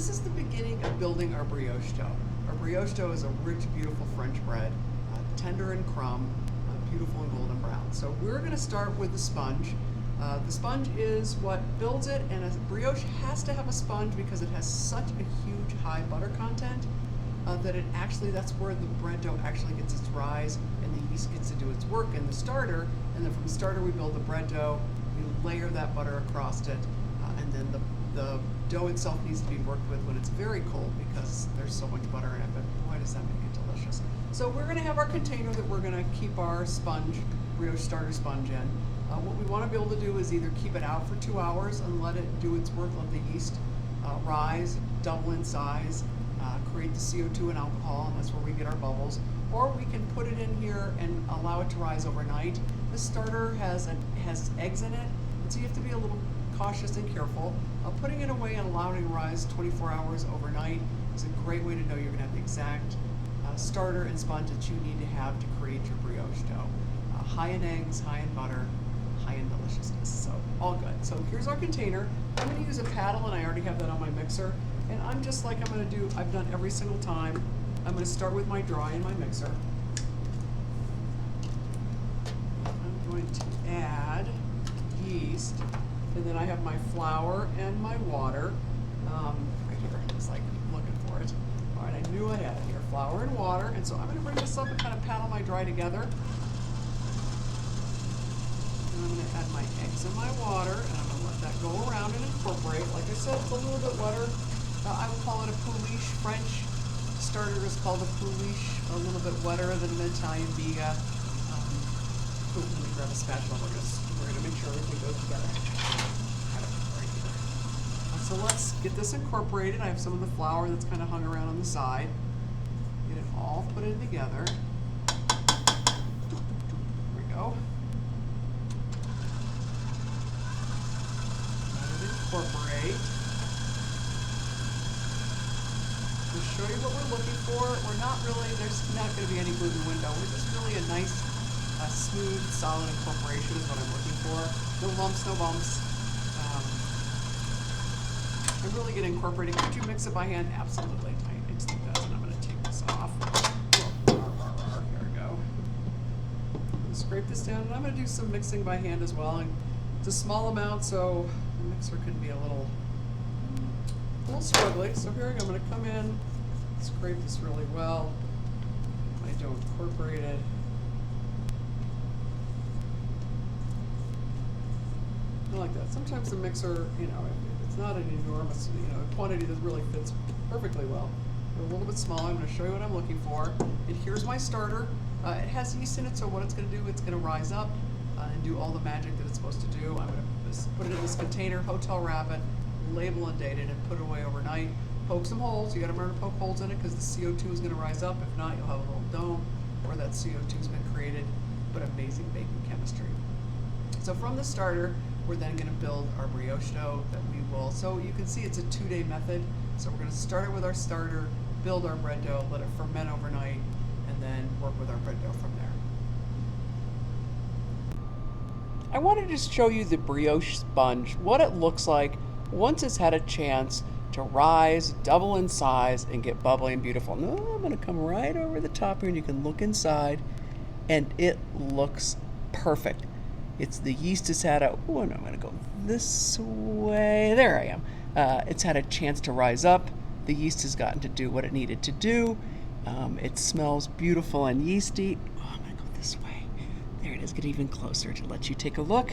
this is the beginning of building our brioche dough. Our brioche dough is a rich, beautiful French bread, tender and crumb, beautiful and golden brown. So we're going to start with the sponge. The sponge is what builds it, and a brioche has to have a sponge because it has such a huge high butter content that that's where the bread dough actually gets its rise and the yeast gets to do its work in the starter. And then from the starter we build the bread dough, we layer that butter across it, and then the dough itself needs to be worked with when it's very cold because there's so much butter in it, but boy does that make it delicious. So we're going to have our container that we're going to keep our sponge, brioche starter sponge in. What we want to be able to do is either keep it out for 2 hours and let it do its work, let the yeast rise, double in size, create the CO2 and alcohol, and that's where we get our bubbles. Or we can put it in here and allow it to rise overnight. This starter has eggs in it, and so you have to be a little cautious and careful. Putting it away and allowing it to rise 24 hours overnight is a great way to know you're going to have the exact starter and sponge that you need to have to create your brioche dough. High in eggs, high in butter, high in deliciousness, so all good. So here's our container. I'm going to use a paddle, and I already have that on my mixer. And I'm just like I've done every single time. I'm going to start with my dry in my mixer. I'm going to add yeast, and then I have my flour and my water. Right here, just like looking for it. All right, I knew I had it here, flour and water. And so I'm going to bring this up and kind of paddle my dry together. And I'm going to add my eggs and my water, and I'm going to let that go around and incorporate. Like I said, it's a little bit wetter. I would call it a pouliche. French starter is called a pouliche, a little bit wetter than an Italian biga. Let me grab a spatula. We're going to make sure everything goes together. Right here. So let's get this incorporated. I have some of the flour that's kind of hung around on the side. Get it all put in together. There we go. Let it incorporate. To show you what we're looking for, there's not going to be any glue in the window. We're just really a nice, smooth, solid incorporation is what I'm looking for. No lumps, no bumps. I'm really going to incorporate it. Could you mix it by hand? Absolutely. I think it does, and I'm going to take this off. Here we go. Scrape this down, and I'm going to do some mixing by hand as well. And it's a small amount, so the mixer can be a little struggling. So here I'm going to come in, scrape this really well. I don't incorporate it. I like that. Sometimes the mixer, if it's not an enormous, quantity that really fits perfectly well. But a little bit smaller. I'm going to show you what I'm looking for. And here's my starter. It has yeast in it, so what it's going to do, it's going to rise up and do all the magic that it's supposed to do. I'm going to put it in this container, hotel wrap it, label and date it, and put it away overnight. Poke some holes. You got to remember to poke holes in it because the CO2 is going to rise up. If not, you'll have a little dome where that CO2 has been created. But amazing baking chemistry. So from the starter, we're then going to build our brioche dough that we will. So you can see it's a 2-day method. So we're going to start it with our starter, build our bread dough, let it ferment overnight, and then work with our bread dough from there. I wanted to just show you the brioche sponge, what it looks like once it's had a chance to rise, double in size, and get bubbly and beautiful. Now I'm going to come right over the top here, and you can look inside, and it looks perfect. It's the yeast has had I'm going to go this way. There I am. It's had a chance to rise up. The yeast has gotten to do what it needed to do. It smells beautiful and yeasty. I'm going to go this way. There it is. Get even closer to let you take a look.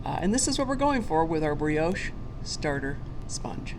And this is what we're going for with our brioche starter sponge.